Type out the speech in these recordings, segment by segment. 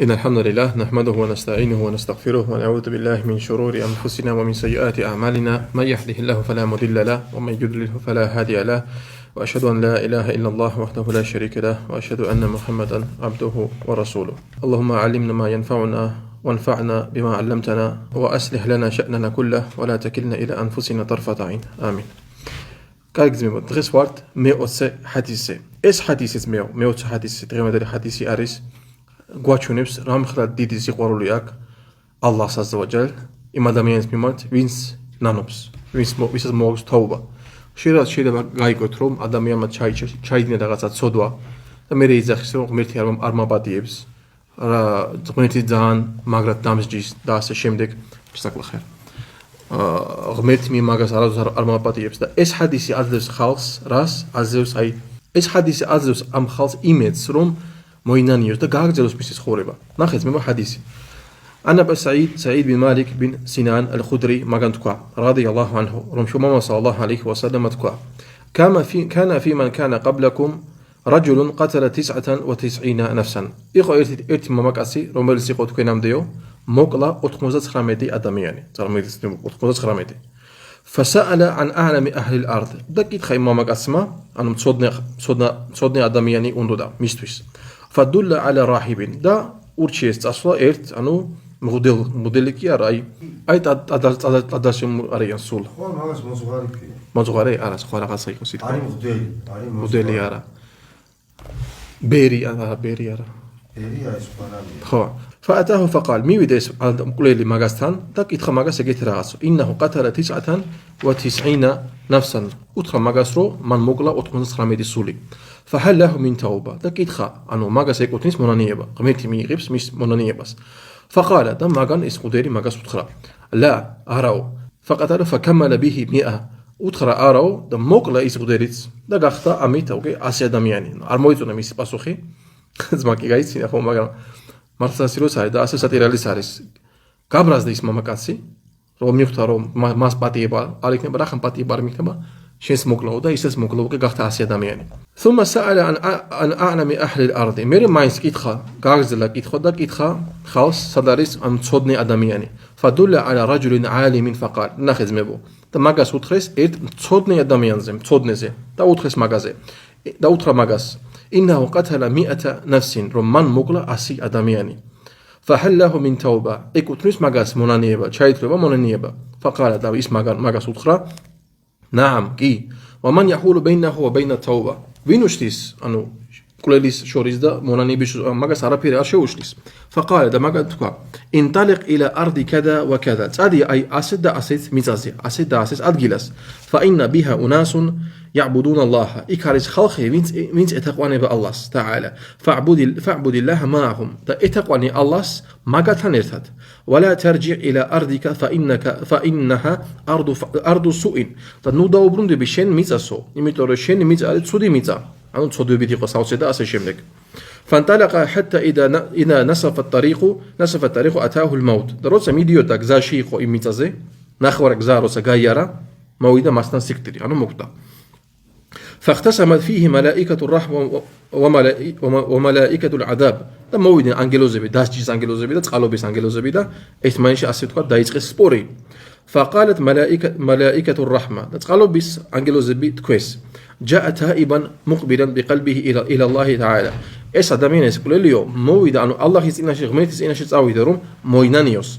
إن الحمد لله نحمده ونستعينه ونستغفره ونعوذ بالله من شرور أنفسنا ومن سيئات أعمالنا من يهده الله فلا مضل له ومن يضلله فلا هادي له وأشهد أن لا إله إلا الله وحده لا شريك له وأشهد أن محمدا عبده ورسوله اللهم علمنا ما ينفعنا وانفعنا بما علمتنا وأصلح لنا شأننا كله ولا تكلنا إلى أنفسنا طرفة عين آمين. Კარგზმება დღეს ვართ მე-20 ჰადისზე. ეს ჰადისიც მე-20 ჰადისი დღევანდელი ჰადისი არის გვაჩვენებს რამ ხრა დიდი სიყვარული აქვს ალლაჰს აზზავაჯალ იმ ადამიანის მიმართ, ვინც ნანობს, ვისაც მოაქვს თაობა. შეიძლება გაიგოთ, რომ ადამიანმა ჩაიდინა რაღაცა ცოდვა და მე ეძახის, რომ ღმერთი არ მაპატიებს, ღმერთი ძალიან მაგრად დამსჯის და ასე შემდეგ. შესაძლოა ღმერთი მაგას არ მაპატიებს და ეს ჰადისი აძლევს ხალხს რას? აძლევს ეს ჰადისი აძლევს ამ ხალხს იმედს, რომ მოინანიოს და გააგრძელოს მისი ცხოვრება. ნახეთ მე ჰადისი. أنا سعيد بن مالك بن سنان الخدري مغان تكوا رضي الله عنه رم شمام صلى الله عليه وسلم تكوا كان في من كان قبلكم رجل قتل 99 نفسا إخو إرتي ممكاسي رمال سيقو تكوينام ديو موكلا 99 أدمياني 99 فسأل عن أعلم أهل الأرض دكيت خي ممكاسما أنم تصدني أدمياني أندودا ميستويس فدل على راهب دا ურჩიეს წასვლა ერთ, ანუ მოდელი კი არა, აი ადასიმ არიან სულ. ხო, მაგას მოძღვარი კი. მოძღვარი არა, სხვა რაღაცა იყო სიტყვა. არის მოდელი, არის მოდელი არა. ბერი არა. ბერი არის სხვა რამე. ხო. فأتاه فقال მივიდა ეს მკვლელი მაგასთან და კითხა მაგას ეგეთი რაღაცა. ინნაჰუ ყატალა 99 ნაფსან. უთხრა მაგას, რომ მან მოკლა 99 სული. فهل له من توبة და კითხა, ანუ მაგას ეკუთვნის მონანიება. ღმერთი მიიღებს მის მონანიებას. فقال და მაგან ეს ყუდერი მაგას უთხრა. لا არაო. فقتل فكمل به 100. უთხრა არაო და მოკლა ის ყუდერიც და გახდა ამით უკვე 100 ადამიანი. არ მოიწონა მისი პასუხი. ძმა კი გაიცინა ხო, მაგრამ მართლაც როცა არის და ასე სატირალის არის. გაბრაზდა ის მამაკაცი, რომ მიხვდა რომ მას პატიება არ იქნება, რა ხან პატიება არ მიხვდება. შენს მოკლაო და ისიც მოკლაო კი გახდა 100 ადამიანი. ثم سأل عن أعلم أهل الأرض. მერე მაინც კითხა, გააგრძელა კითხვა და კითხა ხალხს, სად არის ამ ცოდნე ადამიანი. فدل على رجل عالم فقال. ნახე ძმებო. და მაგას უთხრეს ერთ ცოდნე ადამიანზე, ცოდნეზე და უთხრეს მაგაზე. და უთხრა მაგას. إنه قتل 100 نفس. რომ მან მოკლა 100 ადამიანი. فهل له من توبة. ეკუთვნის მაგას მონანიება, ჩაითვლება მონანიება. فقال და ის მაგას უთხრა نعم კი ومن يحول بينه وبين التوبة ვინუშლის ანუ მკვლელის შორის და მონანიების მაგას არაფერი არ შეუშლის فقال და მაგას თქვა انطلق إلى أرض كذا وكذا წადი აი ასე და ასეთ მიწაზე ასე და ასეთ ადგილას فإن بها أناس يعبدون الله იქ არის ხალხი ვინც ეთაყვანება ალლას تعالى فاعبد الله معهم და ეთაყვანი ალლას მაგათთან ერთად ولا ترجع إلى أرضك فإنها أرض سوء და ნუ დაუბრუნდები შენ მიწასო იმიტომ რომ შენი მიწა არის ცუდი მიწა ანუ ცოდვებით იყო საოცე და ასე შემდეგ فانطلق حتى إذا نصف الطريق أتاه الموت და როცა მიდიოდა გზაში იყო იმ მიწაზე ნახევარ გზა როცა გაიარა მოვიდა მასთან სიკვდილი ანუ მოკვდა فاختصمت فيه ملائكة الرحمة وملائكة العذاب და მოვიდნენ ანგელოზები დასჯის ანგელოზები და წყალობის ანგელოზები და ერთმანეთში ასე თქვა დაიწყეს სპორი فقالت ملائكة الرحمة და წყალობის ანგელოზები თქვეს جاء تائبا مقبلا بقلبه إلى الله تعالى ეს ადამიანის კვლელიო მოვიდა ანუ ალლაჰის წინაშე ღმერთის წინაშე წავიდა რომ მოინანიოს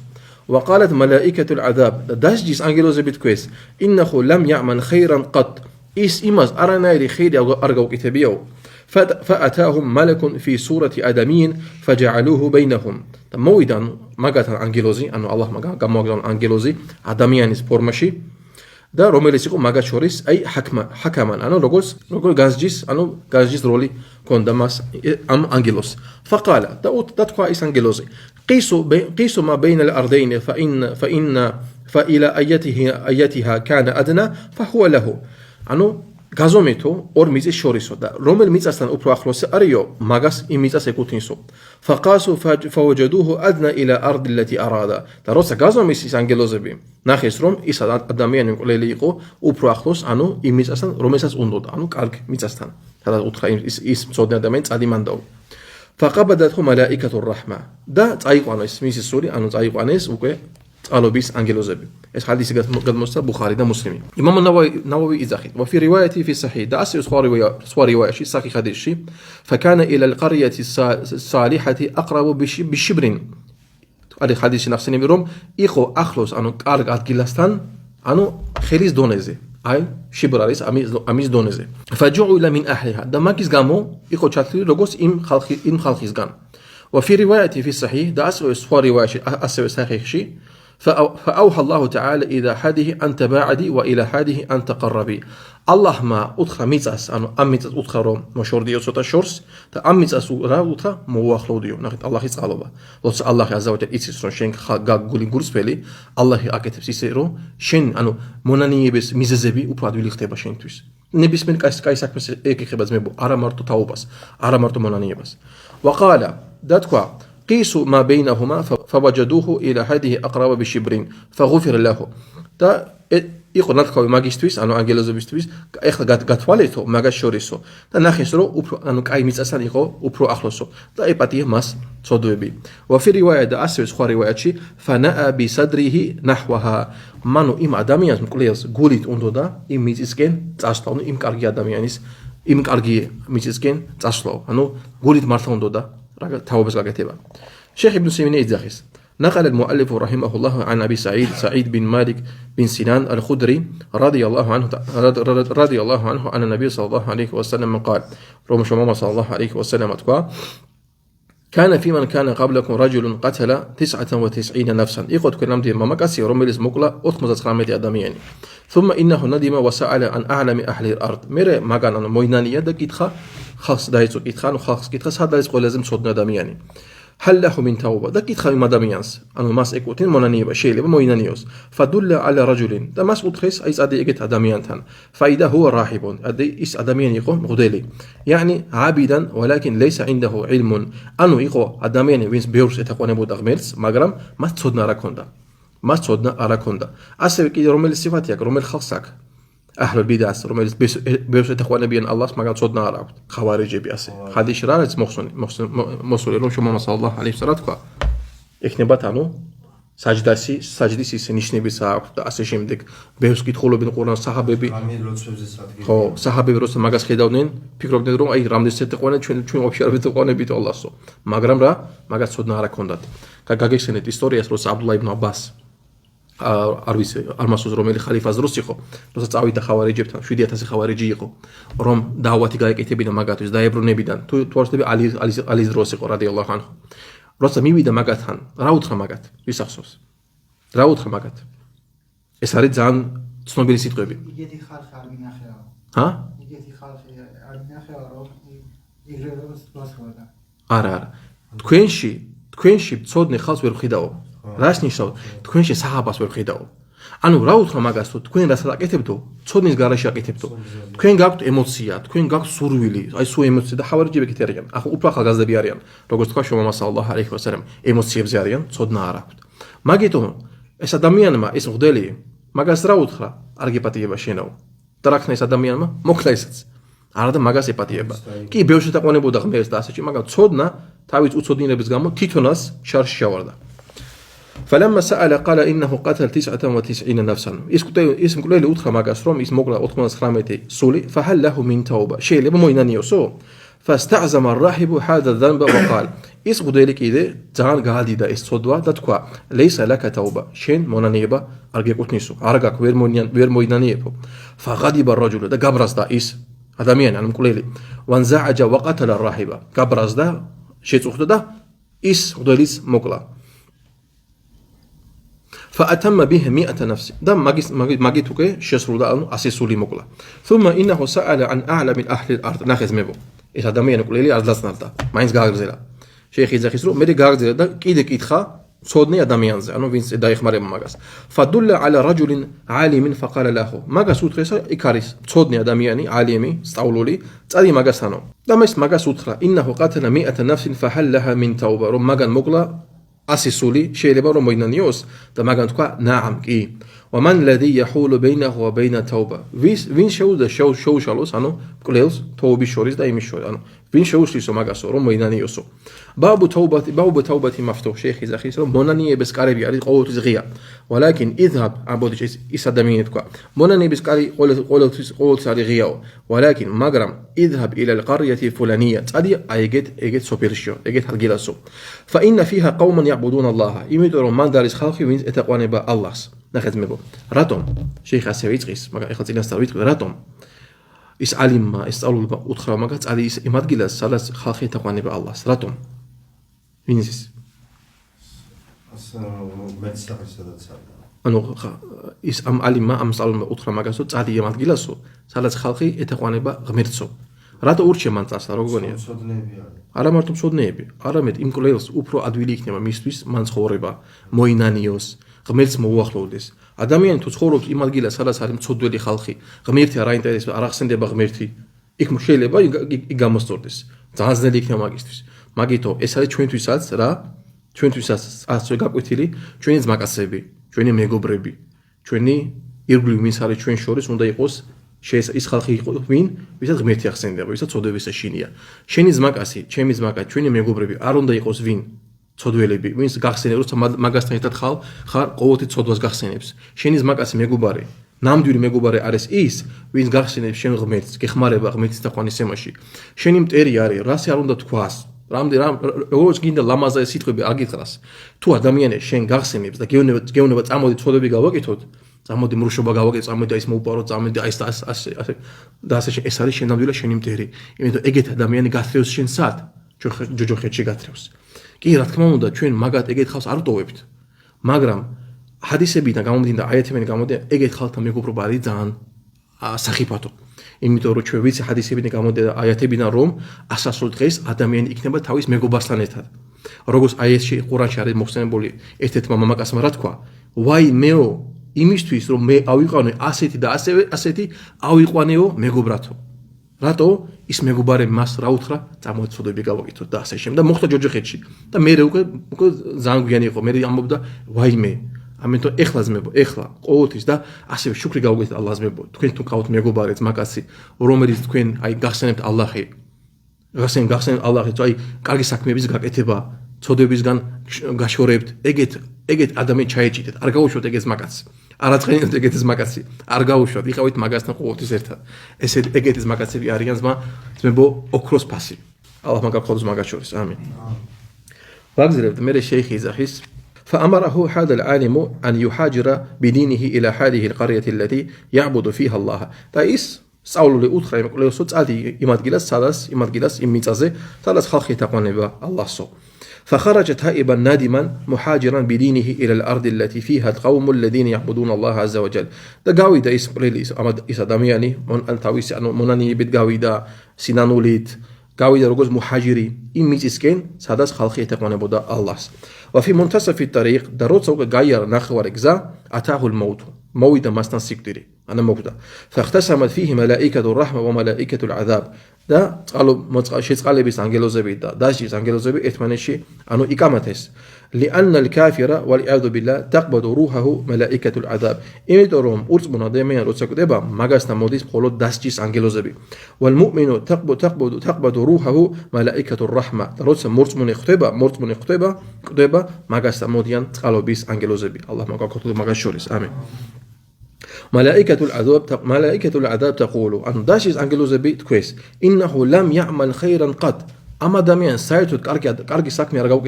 وقالت ملائكة العذاب და დასჯის ანგელოზები თქვეს إنه لم يعمل خيرا قط ის იმას არანაირი ხეირი არ გაუკეთებიაო فأتاهم ملك في صورة آدمي فجعلوه بينهم და მოვიდა მაგათან ანგელოზი ანუ ალლაჰ გამოაგზავნა ანგელოზი ადამიანის ფორმაში და რომელიც იყო მაგათ შორის აი ჰაკამან ანუ როგორ განსჯის როლი ქონდა მას ამ ანგელოს فقال და თქვა ის ანგელოზი قيسوا ما بين الأرضين فإلى أيتها كان أدنى فهو له ანუ გაზომეთო ორ მიწის შორისო და რომელ მიწასთან უფრო ახლოსი არისო მაგას იმ მიწას ეკუთვნისო فقاسوا فوجدوه أدنى إلى أرض التي أراد და როცა გაზომის ის ანგელოზები ნახეს რომ ის ადამიანი მკვლელი იყო უფრო ახლოს ანუ იმ მიწასთან რომელსაც უნდოდა ანუ კარგ მიწასთან სადაც უთხრა ის მწოდნე ადამიანი წადი მანდაო فقبضته ملائكة الرحمة და წაიყვანეს მისი სული, ანუ წაიყვანეს უკვე წყალობის ანგელოზები. ეს ჰადისი გადმოსცა ბუხარი და მუსლიმი. იმამ ნავავი იძახით. وفي رواية في الصحيح და ასე სხვა რივაიაში სახი ჰადისში فكان إلى القرية الصالحة أقرب بشبر. არის ჰადისი ნახსენები რომ იყო ახლოს, ანუ კარგ ადგილასთან, ანუ ხელის დონეზე. აი შიბր არის ამის დონეზე. فجعل من أهلها და მაგის გამო იყო ჩათვლილი როგორც იმ ხალხისგან. وفي رواية في الصحيح და ასევე სხვა რივაიაში ასევე სახიში فأوحى الله تعالى إلى حده أن تباعدي وإلى حده أن تقربي. الله ما أدخل ميزاس أنو أميزاس أدخل روم مشورديو سوتا شورس تا أميزاس را أدخل مواخلوديو نخت الله يسقالوبا لوس الله عز وجل إتسرون شين غاغولي غورسبلي الله أكتب سيسيرو شين أنو مونانيبس ميزازبي وبراد ويلي ختبا شين تويس نبيس من كاي ساكمس إيكي خباز ميبو أرا مرتو تاوباس أرا مرتو مونانيبس وقال داتكوا قيسوا ما بينهما فوجدوه إلى حده أقرب بشبرين فغفر له და იყო ნათქვამი მაგისტვის, ანუ ანგელოზებისთვის, ეხლა გათვალეთო მაგას შორისო და ნახეს რომ უფრო ანუ კაი მიწასთან იყო უფრო ახლოსო და ეპატია მას წოდვები. وفي رواية და ასევე სხვა რივაიათში فنأى بصدره نحوها. მანუ იმ ადამიანს მკვლელს გულით უნდა იმ მიწისკენ წასვლა, ანუ იმ კარგი ადამიანის იმ კარგი მიწისკენ წასვლა, ანუ გულით მართლა უნდა თაობას გაკეთება. شيخ ابن سيمين يتزاخس نقل المؤلف رحمه الله عن أبي سعيد بن مالك بن سنان الخدري رضي الله عنه أن النبي صلى الله عليه وسلم قال رمش ماما صلى الله عليه وسلم كان في من كان قبلكم رجل قتل 99 نفسا يقول كلام دي ماما كاسي رميلز مقلا أطمز خامة أدمياني ثم إنه ندم وسأل عن أعلم أهل الأرض ميري ما كان أنا موينانية دا كيتخا خاص دايتو كيتخا وخاص كيتخا هذا يقول لازم صوتنا أدمياني هل له من توبة دا كيتخا ما دميانس أنا ماس إكوتين مونانيبا شيء لبا موينانيوس فدل على رجل دا ماس أدخيس أيس أدي إكت أدميانتان فإذا هو راحب أدي إس أدميان يقو مغدلي يعني عابدا ولكن ليس عنده علم أنو يقو أدميان وينس بيورس إتقواني بود أغميرس مغرم ما تصدنا راكوندا ما تصدنا أراكوندا أسوي كي روميل صفاتيك روميل خلصك أهل البدع روميل بيورس إتقواني بيان الله ما تصدنا أراكت خوارجي بياسي حديث رارت مصولي روم شما صلى الله عليه وسلم إخنبات عنو საჯდის ის ნიშნებიც აქვს და ასე შემდეგ ბევრს კითხულობენ ყურან საჰაბები ხო საჰაბები როცა მაგას ხედავდნენ ფიქრობდნენ რომ აი რამდენი წეთყვანა ჩვენ ვაფშე არ ვეთყვანებით ალლასო მაგრამ რა მაგას ცოდნა არ აქონდათ გაგეხსენეთ ისტორიას როცა აბდულაჰ იბნ აბას არ ვიცი არ მასუს რომელი ხალიფას დროს იყო როცა წავიდა ხავარიჯებთან 7000 ხავარიჯი იყო რომ დაავათი გაეკეთებინა მაგათთვის დაებრუნებიდან თუ ვარსდები ალის დროს იყო რადიალლაჰუ ანჰუ როცა მივიდა მაგათთან რა უთხრა მაგათ ვისახსოვს რა უთხრა მაგათ ეს არის ძალიან ცნობილი სიტყვები იგეთი ხალხი არ მინახეა ჰა იგეთი ხალხი არ მინახეა რომ იგრევებს გასვლა არა თქვენში ცოდნე ხალხს ვერ ვხედავ რას ნიშნავს თქვენში საჰაბას ვერ ვხედავ ანუ რა უთხრა მაგას თუ თქვენ რასაც აკეთებდო ცოდნის garaში აკეთებდო თქვენ გაქვთ ემოცია თქვენ გაქვთ სურვილი აი სულ ემოცია და ხავარიჯები კიდე არიან ახლა უფრო ახალგაზრდები არიან როგორც თქვა შომა სალლალაჰუ ალეიჰი ვასალამ ემოციებზე არიან ცოდნა არ აქვთ მაგიტომ ეს ადამიანმა ეს მღვდელი მაგას რა უთხრა არ გეპატიება შენაო და რა ქნა ეს ადამიანმა მოკლა ესაც არა და მაგას ეპატიება კი ბევრს შეტაყვანებოდა ღმერთს და ასეთი მაგრამ ცოდნა თავის უცოდინების გამო თვითონაც შარში შევარდა فلما سأل قال إنه قتل 99 نفسا اسم مقليل أدخل ماقاس روم اسم مقلع 99 سولي فهل له من توبة شيء لما موينانيوسو فاستعزم الراهب هذا الذنب وقال اسم قديلك إذا زان قادي دا استودوا دتكوا ليس لك توبة شين مونانيبا أرجع قطنيسو أرجع وير موينانيبو فغضب الرجل دا قبرز دا إس أدميان عن مقليل وانزعج وقتل الراهب قبرز دا شيء تأخذ دا إس قديليس مقلع فأتم به 100 نفس ده ماجيتوكي شسرودا أنو أسيسولي مقلا ثم إنه سأل عن أعلى من أهل الأرض ناخذ مبو إذا دمي نقول لي أرض نالتا ما ينز غاغزلا شيخ يزخسرو مدي غاغزلا ده كيدك إدخا صودني أدميانز أنو فينس دايخ مريم ماغاس فدل على رجل عالم فقال له ماغاس وتخسا إكاريس صودني أدمياني عالمي استولولي تادي ماغاس أنو دمس ماغاس وتخرا إنه قتل 100 نفس فهل لها من توبة رم ماغان مقلا أسيسولي شيء لبارو موينانيوس دا ماغان تقوى نعم كي ومن الذي يحول بينه وبين التوبة وين شو دا شو شالوس أنو كليلس توبي شوريس دا إيمي شوري أنو ვინ შეუშლისო მაგასო რომ მოინანიოსო ბაბუ თაუბათი მაფტუჰ შეიხი ზახის რომ მონანიების კარები არის ყოველთვის ღია ولكن اذهب აბოდი ის ადამიანი თქვა მონანიების კარი ყოველთვის არის ღიაო ولكن მაგრამ اذهب الى القريه الفلانيه წადი ეგეთ სოფელშიო ეგეთ ადგილასო فإن فيها قوما يعبدون الله იმიტომ რომ მან არის ხალხი ვინც ეთაყვანება ალლაჰს ნახეთ მეგო რატომ შეიხი ასე ვიწყის მაგრამ ეხლა წინასწარ ვიტყვი რატომ ის ალიმმა ესწავლულმა უთხრა მაგას წადი ის იმ ადგილას სადაც ხალხი ეთაყვანება ალლაჰს რატომ ვინ ის ანუ ის ამ ალიმმა ამ სწავლულმა უთხრა მაგას რომ წადი იმ ადგილასო სადაც ხალხი ეთაყვანება ღმერთსო რატო ურჩე მან წასვლა როგორ გონია არა მარტო მცოდნეები არამედ იმ კვლევას უფრო ადვილი იქნება მისთვის მან ცხოვრება მოინანიოს ღმერთს მოუახლოვდეს ადამიანი თუ ცხოვრობს იმ ადგილას სადაც არის მცოდველი ხალხი ღმერთი არ აინტერესებს არ ახსენდება ღმერთი იქ შეიძლება იქ გამოსწორდეს ძალიან ძნელი იქნება მაგისთვის მაგითო ეს არის ჩვენთვისაც რა ჩვენთვისაც ასე გაკვეთილი ჩვენი ძმაკაცები ჩვენი მეგობრები ჩვენი ირგვლივ ვინც არის ჩვენ შორის უნდა იყოს ის ხალხი იყო ვინ ვისაც ღმერთი ახსენდება ვისაც ცოდვების ეშინია შენი ძმაკაცი ჩემი ძმაკაცი ჩვენი მეგობრები არ უნდა იყოს ვინ ცოდველები ვინც გახსენებს როცა მაგასთან ერთად ხარ ყოველთვის ცოდვას გახსენებს შენი ძმაკაცი მეგობარი ნამდვილი მეგობარი არის ის ვინც გახსენებს შენ ღმერთს გეხმარება ღმერთის თაყვანისცემაში შენი მტერი არის რასე არ უნდა თქვას როგორც გინდა ლამაზა სიტყვები აგითხრას თუ ადამიანი შენ გახსენებს და გეუბნება წამოდი ცოდვები გავაკეთოთ წამოდი მრუშობა გავაკეთოთ წამოდი ის მოუპაროთ წამოდი ის და ასე ეს არის შენ ნამდვილად შენი მტერი იმიტომ ეგეთ ადამიანი გათრევს შენ სად ჯოჯოხეთში გათრევს კი რა თქმა უნდა ჩვენ მაგათ ეგეთ ხალხს არ ვტოვებთ მაგრამ ჰადისებიდან გამომდინდა აიათებიდან გამომდინდა ეგეთ ხალხთან მეგობრობა არის ძალიან სახიფათო იმიტომ რომ ჩვენ ვიცი ჰადისებიდან გამომდინდა აიათებიდან რომ ასასრულ დღეს ადამიანი იქნება თავის მეგობართან ერთად როგორც აიათში ყურანში არის მოხსენებული ერთ-ერთმა მამაკაცმა რა თქვა ვაი მეო იმისთვის რომ მე ავიყვანე ასეთი და ასეთი ავიყვანეო მეგობრათო რატო ის მეგობარი მას რა უთხრა წამოწოდები გავაკეთოთ და ასე შემდეგ და მოხდა ჯოჯოხეთში და მე უკვე ძალიან გვიანი იყო მე ამბობდა ვაიმე ამიტომ ეხლა ძმებო ეხლა ყოველთვის და ასევე შუქრი გავუკეთეთ ალლაჰს ძმებო თქვენ თუ გავთ მეგობარი ძმაკაცი რომელიც თქვენ აი გახსენებთ ალლაჰი გახსენებთ ალლაჰი აი კარგი საქმეების გაკეთება ცოდებისგან გაშორებთ ეგეთ ადამიანი ჩაეჭიდეთ არ გაუშვოთ ეგეთ ძმაკაცს არ აწყენიოთ ეგეთ ძმაკაცი არ გაუშვოთ იყავით მაგასთან ყოველთვის ერთად ესე ეგეთ ძმაკაცები არიან ძმებო ოქროს ფასი ალლაჰ მაგაფხოდოს მაგას შორის ამინ ვაგზელებთ მე შეიხი იზახის فأمره هذا العالم أن يهاجر بدينه إلى هذه القرية التي يعبد فيها الله دايس სწავლული უთხრა იმ კვლევასო წადი იმ ადგილას იმ მიწაზე სადაც ხალხი ეთაყვანება ალლაჰსო فخرج تائبا نادما مهاجرا بدينه إلى الأرض التي فيها القوم الذين يعبدون الله عز وجل და გავიდა ის ადამიანი თავისი მონანიებით გავიდა სინანულით გავიდა როგორც მუჰაჯირი იმ მიწისკენ სადაც ხალხი ეთაყვანებოდა ალლაჰს وفي منتصف الطريق და როცა უკვე გაიარა ნახევარი გზა أتاه الموت მოვიდა მასთან სიკვდილი ანა მოკვდა فاختصمت فيه ملائكة الرحمة وملائكة العذاب და შეწყალების ანგელოზები და დასჯის ანგელოზები ერთმანეთში ანუ იკამათეს لأن الكافر والعياذ بالله تقبض روحه ملائكة العذاب იმიტომ რომ ურწმუნო ადამიანი როცა კვდება მაგასთან მოდის მხოლოდ დასჯის ანგელოზები والمؤمن تقبض روحه ملائكة الرحمة როცა მორწმუნე კვდება მაგასთან მოდიან წყალობის ანგელოზები ალლაჰ მაგაკეთოს მაგას შორის ამინ ملائكة العذاب تقول أن داشيز أنجلوزبي تكويس إنه لم يعمل خيرا قط أما داميان سايتو كاركي ساكمي أرجو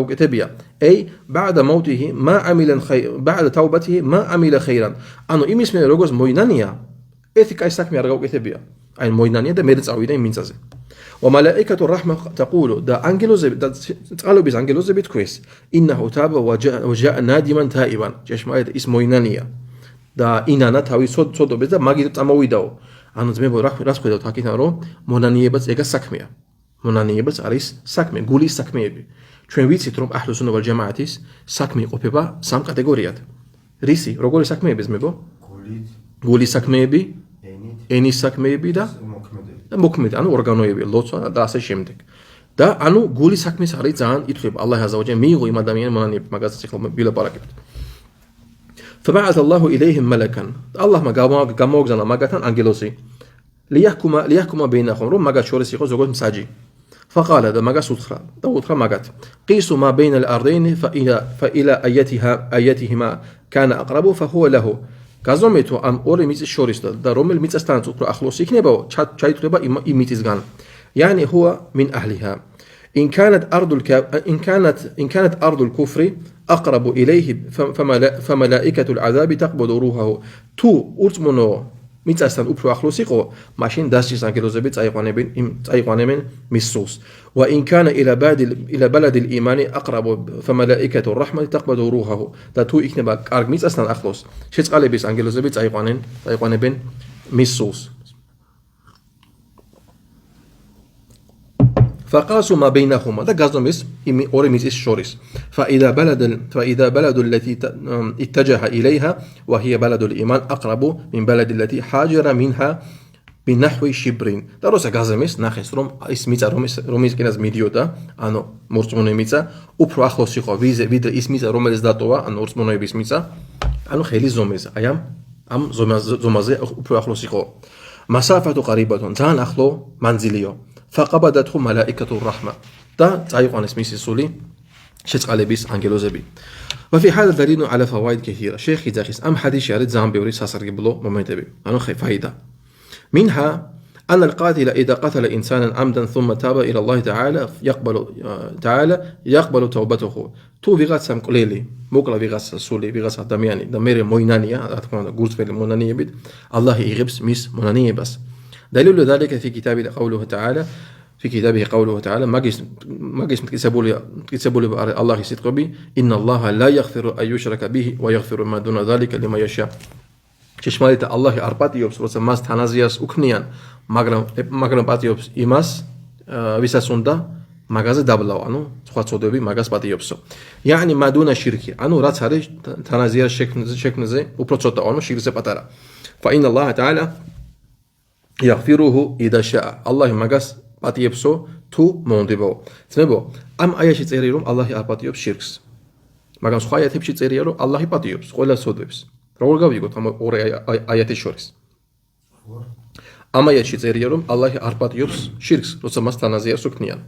كتبيا أي بعد موته ما عمل خير بعد توبته ما عمل خيرا أنو إمس من رجوز موينانيا إثك أي ساكمي أرجو كتبيا أي موينانيا ده ميرز عويدين مينزازي وملائكة الرحمة تقول دا أنجلوزبي دا تقالوا بيز أنجلوزبي تكويس إنه تاب وجاء نادما تائبا جاش ما اسم موينانيا და ინანა თავის ცოდვებს და მაგით წამოვიდაო. ანუ ძმებო რა ხვდეთ აქეთან რომ მონანიებაც ეგა საქმეა. მონანიებაც არის საქმე, გულის საქმეები. ჩვენ ვიცით რომ აჰლუ სუნნა ვალ ჯამაათის საქმე იყოფება სამ კატეგორიად. რისი? როგორი საქმეები ძმებო? გულის საქმეები, ენის საქმეები და მოქმედი, ანუ ორგანოები, ლოცვა და ასე შემდეგ. და ანუ გულის საქმეს არის ძალიან ითვლება ალლაჰ აზა ვა ჯალ მიიღო იმ ადამიანს მონანიები, მაგასაც ახლა ვილაპარაკებთ. فبعث الله إليهم ملكا الله ما قاموا مقتن أنجلوسي ليحكم بينهم რომ მაგას შორის იყო ზოგადად მსაჯი. فقال და მაგას უთხრა და უთხრა მაგათ قيسوا ما بين الأرضين فإلى أيتهما كان أقرب فهو له გაზომეთო ამ ორი მიწის შორის და რომელ მიწასთანაც უფრო ახლოს იქნებაო ჩაითვლება იმ მიწისგან يعني هو من أهلها إن كانت أرض الكفر أقرب إليه فملائكة العذاب تقبض روحه تو ურწმუნო მიწასთან უფრო ახლოს იყო მაშინ დასჯის ანგელოზები წაიყვანებენ მის სულს وإن كان إلى بلد الإيمان أقرب فملائكة الرحمة تقبض روحه და თუ იქნება კარგ მიწასთან ახლოს შეწყალების ანგელოზები წაიყვანებენ მის სულს فقاسوا ما بينهما და გაზომეს იმ ორი მიწის შორის فإذا بلد التي اتجه إليها وهي بلد الإيمان أقرب من بلد التي هاجر منها بنحو شبر და როცა გაზომეს ნახეს რომ ის მიწა რომისკენაც მიდიოდა ანუ მორწმუნე მიწა უფრო ახლოს იყო ვიდრე ის მიწა რომელიც დატოვა ანუ მორწმუნეების მიწა ანუ ხელი ზომაზე აი ამ ზომაზე უფრო ახლოს იყო مسافة قريبة ძალიან ახლო მანძილიო فقبضته ملائكة الرحمة და წაიყვანეს მისი სული შეწყალების ანგელოზები وفي هذا دليل على فوائد كثيرة شيخ იძახის ამ حديثში არის ძალიან ბევრი სასარგებლო მომენტები ანუ فائدة منها أن القاتل إذا قتل إنسانا عمدا ثم تاب إلى الله يقبل توبته تو ვიღაცა მკვლელი მოკლა ვიღაცა სული ვიღაცა ადამიანი და მე მოინანია რა თქმა უნდა გულწრფელი მონანიებით ალლაჰი იღებს მის მონანიებას دليل ذلك في كتابه قوله تعالى ماجس متكسبولي الله سيتقبي إن الله لا يغفر أن يشرك به ويغفر ما دون ذلك لما يشاء شمالت الله أرباتيوبس روسا ماس تنازياس أكنيان მაგრამ პატიობს იმას ვისაც უნდა მაგაზე დაბლავ ანუ სხვა წოდები მაგას პატიობსო يعني ما دون الشرك ანუ რაც არის თანაზიას შექმნაზე უფრო ცოტა ანუ შირკზე პატარა فإن الله تعالى يغفره إذا شاء الله მაგას პატიებსო თუ მომდებო ძმებო ამ აიაში წერია რომ ალლაჰი არ პატიობს შირკს მაგრამ სხვა აიათებში წერია რომ ალლაჰი პატიობს ყველა ცოდვებს როგორ გავიგოთ ამ ორი აიათის შორის ამ აიათში წერია რომ ალლაჰი არ პატიობს შირკს როცა მას თანაზიას უქმნიან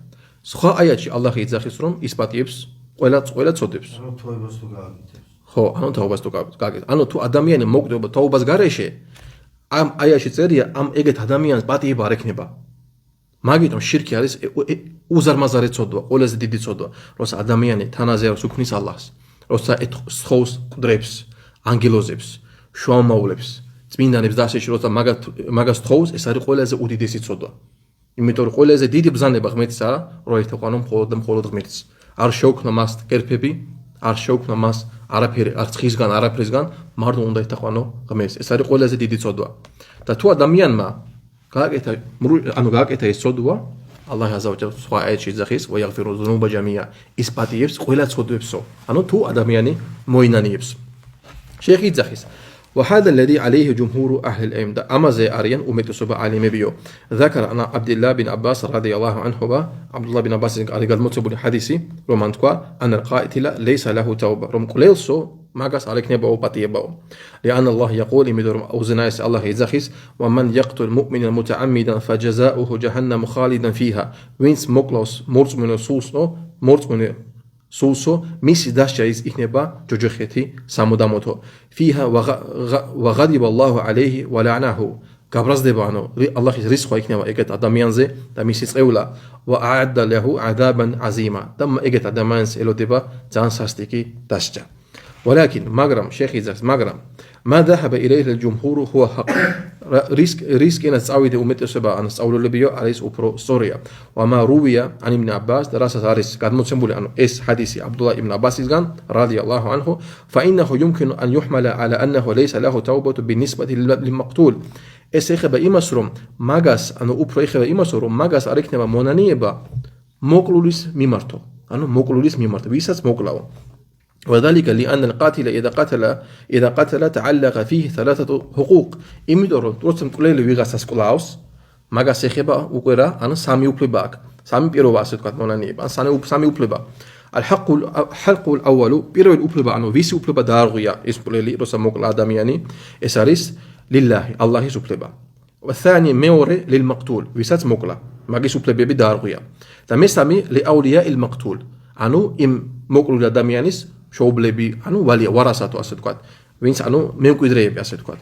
სხვა აიათში ალლაჰი იძახის რომ ის პატიებს ყველა ცოდვებს ანუ თაობას თუ გააკეთებს ხო ანუ თაობას თუ გააკეთებს ანუ თუ ადამიანი მოკვდება თაობას გარეშე ამ აიათში წერია ამ ეგეთ ადამიანს პატიება არ ექნება მაგიტომ შირკი არის უზარმაზარი ცოდვა ყველაზე დიდი ცოდვა როცა ადამიანი თანაზიას უქმნის ალლაჰს როცა სხოვს ყდრებს ანგელოზებს შუამავლებს წმინდანებს და ასე როცა მაგას თხოვს ეს არის ყველაზე უდიდესი ცოდვა იმიტომ რომ ყველაზე დიდი ბრძანება ღმერთის არა რომ ერთაყვანო მხოლოდ ღმერთს არ შეუქმნა მას კერფები არ შეუქმნა მას არაფერი არ ცხისგან არაფრისგან მარტო უნდა ერთაყვანო ღმერთს ეს არის ყველაზე დიდი ცოდვა და თუ ადამიანმა გააკეთა ეს ცოდვა ალლაჰ აზავაჯალ სხვა აიათში იძახის ويغفر الذنوب جميعا ის პატიებს ყველა ცოდვებსო ანუ თუ ადამიანი მოინანიებს شيخ იძახის وهذا الذي عليه جمهور أهل العلم أمازي أريان ومتسوبة عالم بيو ذكر أن عبد الله بن عباس رضي الله عنه عبد الله بن عباس قال متسوب حديثي رومانتكوا أن القاتل ليس له توبة روم قليلسو ماقاس عليك نبأو بطيبأو لأن الله يقول إمدر أوزنايس الله يزخيس ومن يقتل مؤمنا متعمدا فجزاؤه جهنم خالدا فيها وينس مقلوس مرت من سوسو مرت من سوسو ميسي داشايز إخنبا جوجخيتي ساموداموتو فيها وغضب الله عليه ولعنه قبرز دبانو الله رزقه إخنبا إيجت أداميانزي تميسي سقولا وأعد له عذابا عظيما تم إيجت أداميانز إلو دبا جان ساستيكي داشجا ولكن مغرم شيخ إزاكس مغرم ما ذهب إليه الجمهور هو حق ريسك إن تعود أمة السبع أن سأول لبيو عليه أبرو سوريا وما روي عن ابن عباس دراسة هاريس قد متسمبول عنه إس حديث عبد الله ابن عباس رضي الله عنه فإنه يمكن أن يحمل على أنه ليس له توبة بالنسبة للمقتول إس إخبا إمسرم ماغاس أنه أبرو إخبا إمسرم ماغاس أريكنما مونانيبا موكلوليس ميمارتو أنه موكلوليس ميمارتو بيساس موكلاو وذلك لأن القاتل إذا قتل تعلق فيه ثلاثة حقوق إمدور تروسم كليل ويغاسس كلاوس ماغاس إخبا وقرا أنا سامي وبلباك سامي بيرو واسط قد مونانيبا سامي وبلبا الحق الأول بيرو وبلبا أنه فيسي وبلبا دارغيا اسم كليل روسم موكل آدمياني إساريس لله الله سبلبا والثاني მეორე للمقتول ვისაც მოკლა მაგის უფლებები დაარღვია და მესამე لأولياء المقتول ანუ იმ მოკლული ადამიანის მშობლები ანუ ვარასათო ასე ვთქვათ ვინც ანუ მემკვიდრეები ასე ვთქვათ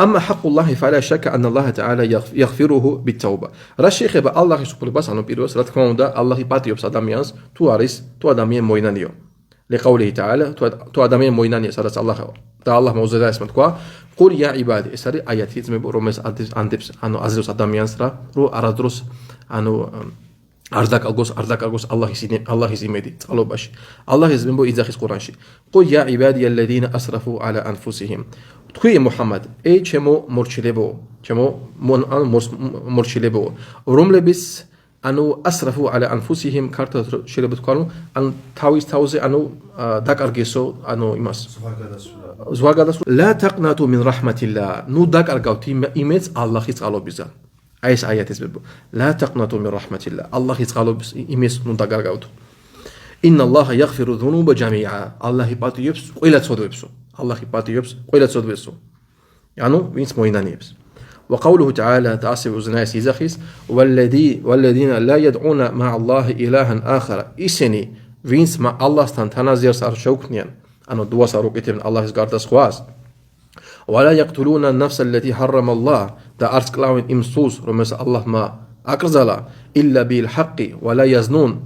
أما حق الله فلا شك أن الله تعالى يغفره بالتوبة. رشيخ الله سبحانه وتعالى بيروس رتكمون ده الله يباتيوس أدميانس تو أريس تو أدميان موينانيو لقوله تعالى تو أدميان موينانيو سرس الله ده الله موزدا اسمه تقول قل يا عبادي اسري آيات يزم برومس أندبس أنو أزروس أدميانس رو أرادروس أنو أرزاق ألغوس الله يزيمدي قالوا باش الله يزم بو إزاخيس قرآنشي قل يا عبادي الذين أسرفوا على أنفسهم تخوي محمد أي چمو مرچلبو چمو مرچلبو روملبس أنو أسرفوا على أنفسهم كارت شلبت قالوا أن تاوز أنو داك أرجسو أنو إماس زواجداس لا تقنطوا من رحمة الله نو داك أرجوتي إيمت الله يتقالوا بيزا أيس آيات يسبب لا تقنطوا من رحمة الله الله يتقالوا بس إيمت نو داك أرجوتو إن الله يغفر الذنوب جميعا الله يباتي يبس وإلى تصدق يبسو الله يباتي يبس وإلى تصدق يبسو يعني وينس مويناني يبس وقوله تعالى تأسف وزنايس يزخيس والذين لا يدعون مع الله إلها آخر إسني وينس مع الله ستنتنازير سار شوكنيا أنه دوا ساروكتين الله يزغاردس خواز ولا يقتلون النفس التي حرم الله دا أرس كلاوين إمسوس رمس الله ما أكرزلا إلا بالحق ولا يزنون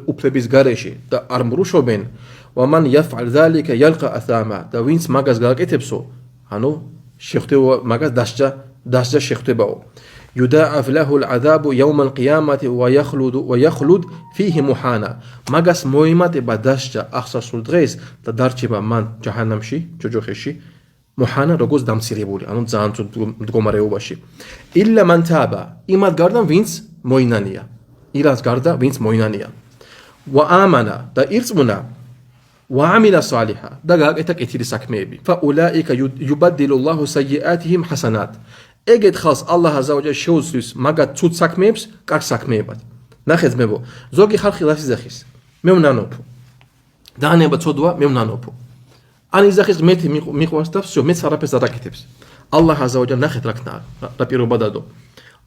وبلبس غارشي دا أرمروشو بين ومن يفعل ذلك يلقى أثاما دا وينس ماغاز غاك اتبسو هنو شيختو ماغاز داشجا شيختو باو يداعف له العذاب يوم القيامة ويخلد فيه محانا ماغاز مويمات بداشجا أخصص الدغيس دا دارچيبا من جهنمشي جوجوخشي محانا رجوز دامسيريبولي أنو زانتو مدغوماريوباشي إلا من تابا إمات غاردان وينس موينانيا إلاز غاردا وينس موينانيا وآمنا دا إرسمنا وعمل صالحا دا غاقتك إتيري ساكميبي فأولئك يبدل الله سيئاتهم حسنات إجد خاص الله عز وجل شوزلس ماغا تسود ساكميبس كاك ساكميبات ناخذ مبو زوجي خلقي لاسي زخيس ميونانوبو دانيبا تسودوا ميونانوبو أنا زخيس ميتي ميخواستف سو ميت سارابس راكتبس الله عز وجل ناخذ ركنا رابيرو بدادو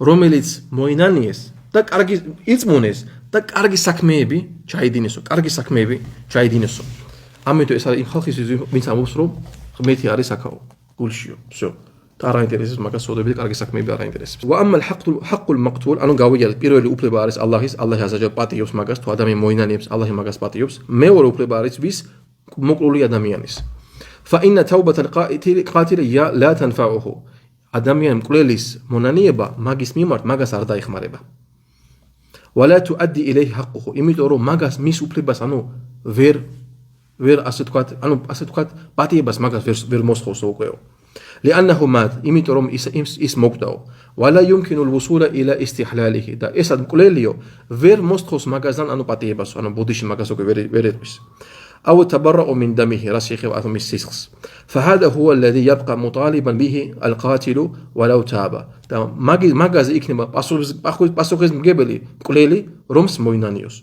روميليتس موينانيس دا كارغي إتمونيس دا كارغي ساكميبي چايدينيسو كارغي ساكميبي چايدينيسو ამიტომ ეს არის იმ ხალხის ვინც ამბობს რომ ღმერთი არის აქაო გულშიო всё და არ აინტერესებს მაგას სოდები კარგი საქმეები არ აინტერესებს وأما الحق المقتول ანუ გავიარეთ პირველი უფლება არის ალლაჰის ალლაჰი აზაჯალ პატიობს მაგას თუ ადამიანი მოინანიებს ალლაჰი მაგას პატიობს მეორე უფლება არის ვის მოკლული ადამიანის فإن توبة القاتل لا تنفعه ადამიანი მკვლელის მონანიება მაგის მიმართ მაგას არ დაიხმარება ولا تؤدي إليه حقه იმიტომ რომ მაგას მის უფლებას ანუ ვერ ასე თქვათ პატიებას მაგას ვერ მოსხოვს უკეო لأنه مات იმიტომ რომ ის მოკვდაო ولا يمكن الوصول إلى استحلاله და ესად მკვლელიო ვერ მოსხოვს მაგასთან ანუ პატიებას ანუ ბუდიში მაგას უკვე ვერ ეტყვის أو تبرأ من دمه رسيخ وأثم السيسخس فهذا هو الذي يبقى مطالبا به القاتل ولو تاب ماغاز იქნება პასუხის მგებელი მკვლელი რომს მოინანიოს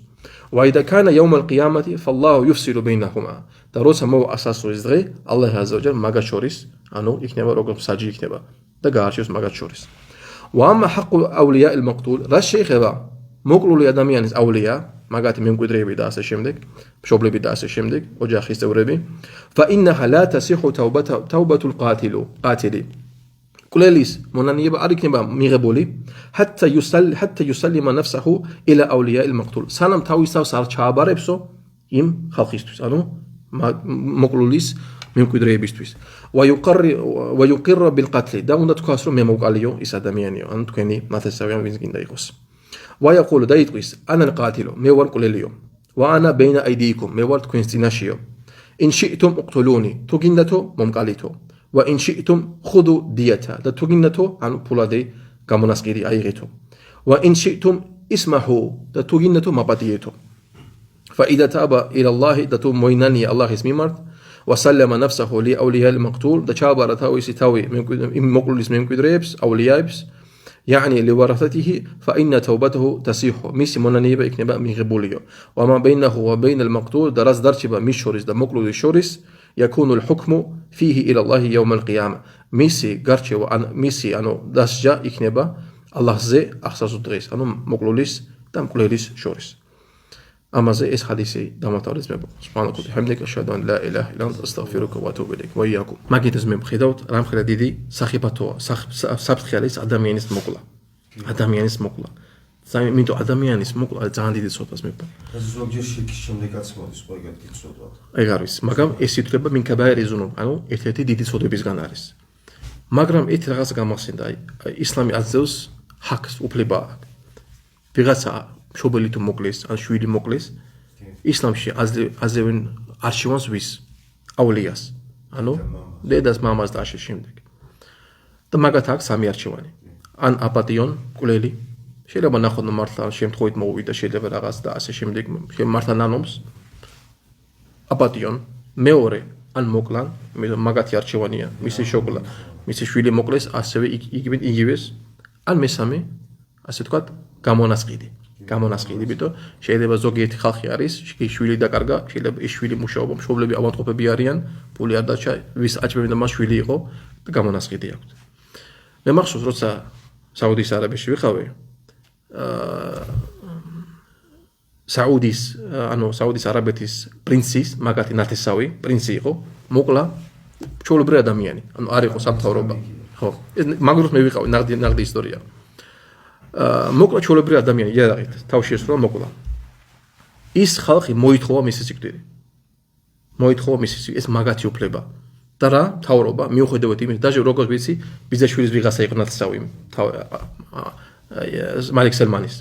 وإذا كان يوم القيامة فالله يفصل بينهما და როცა მოასასროს დღე الله عز وجل მაგას შორის ანუ იქნება როგორც საჯი იქნება და გაარჩევს მაგას შორის وأما حق أولياء المقتول რა შეეხება მოკლული ადამიანის أولياء მაგათი მემკვიდრეები და ასე შემდეგ მშობლები და ასე შემდეგ ოჯახის წევრები فإنها لا تصح توبة القاتل კვლელის მონანიება არ იქნება მიღებული حتى يسلم نفسه إلى أولياء المقتول სანამ თავისავს არ ჩააბარებსო იმ ხალხისთვის ანუ მოკლულის მემკვიდრეებისთვის ويقر بالقتل და უნდა თქვას რომ მე მოვყალიო ის ადამიანიო ანუ თქვენი ნათესავი ან ვინც გინდა იყოს ويقول და იტყვის أنا القاتل მე ვარ კვლელიო وأنا بين أيديكم მე ვარ თქვენს წინაშიო إن شئتم اقتلوني თუ გინდათო მომყალითო وإن شئتم خذوا ديته და თუ გინდათო ანუ ფულადი გამონასყიდი აიღეთო وإن شئتم اسمحوا და თუ გინდათო მაპატიეთო فإذا تاب إلى الله და თუ მოინანია ალლაჰის მიმართ وسلم نفسه لأولياء المقتول და ჩააბარა თავისი თავი მოკლულის მემკვიდრეებს أولياءებს يعني لورثته فإن توبته تصيح ميسي მონანიება იქნება მიღებულიო وما بينه وبين المقتول და რაც დარჩება მის შორის და მოკლულის შორის يكون الحكم فيه إلى الله يوم القيامة ميسي გარჩევა ან მისი დასჯა იქნება ალლაჰზე ახსასუ დღეს მოკლულის და მკვლელის შორის ამაზე ეს ჰადისი დამთავრდეს მე სუბჰანაკ ვა ბიჰამდიკ აშჰადუ ან ლა ილაჰა ილლა ანტ ასტაგფირუკა ვა ატუბუ ილაიქ ვა iyyakum მაგითაც მე ვხედავთ რამხელა დიდი სახიფათოა საფრთხელის ადამიანის მოკლა Minto ადამიანის მოკლა ძალიან დიდი ცოდვას მეფა. ეს ზოგჯერ შეკის შემდეგაც მოდის ყველგან გიცოდვა. ეგ არის, მაგრამ ეს ითვლება მინ კაბაირი ზუნუბ, ერთ-ერთი დიდი ცოდებისგან არის. მაგრამ ერთ რაღაცა გამახსენდა, ისლამი აძლევს ჰაკს, უფლება აქვს. ვიღაცა მშობელი თუ მოკლეს, ან შვილი მოკლეს, ისლამში აძლევენ არჩევანს ვის? აულიას. დედას, მამას და ასე შემდეგ. და მაგათ აქვს სამი არჩევანი. ან აპატიონ, მკვლელი შეიძლება ნახოთ მართლა შემთხვევით მოვიდა შეიძლება რაღაც და ასე შემდეგ მართლა ნანობს აპატიონ მეორე ან მოკლან მაგათი არჩევანია მისი შოკლა მისი შვილი მოკლეს ასევე იგივეს ან მესამე ასე თქვა გამონასყიდი ბიტო შეიძლება ზოგიერთი ხალხი არის შვილი დაკარგა შეიძლება ის შვილი მუშაობა მშობლები ავადმყოფები არიან პული არ დარჩა ვის აჭმევენ და მას შვილი იყო და გამონასყიდი აქვს მე მახსოვს როცა საუდის არაბეთში ვიყავი საუდის არაბეთის პრინცის მაგათი ნათესავი პრინცი იყო მოკლა ჩოლობრი ადამიანი არ იყო სამთავრობა ხო ეს მაგროს მე ვიყავი ნაღდი ისტორია მოკლა ჩოლობრი ადამიანი იარაღით თავში ესროლა მოკლა ის ხალხი მოითხოვა მისი სიკვდილი ეს მაგათი უფლება და რა თავრობა მიუხედავად იმის დაჟე როგორც ვიცი ბიძაშვილის ვიღაცა იყო ნათესავი მალიქ სელმანის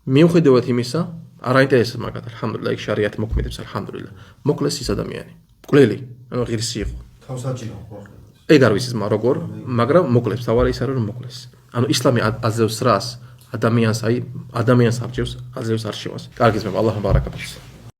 მიუხედავად იმისა არ აინტერესებს მაგათ ალჰამდულილlah იქ შარიათი მოქმედებს ალჰამდულილlah მოკლეს ის ადამიანი მკვლელი ღირსი იყო თავსაჭირო ხო ეგ არ ვიცი როგორ მაგრამ მოკლეს თავარი ის არ რომ მოკლეს ისლამი აძლევს რას ადამიანს აძლევს არჩევას კარგი ძმებო ალლაჰ ბარაკატუჰ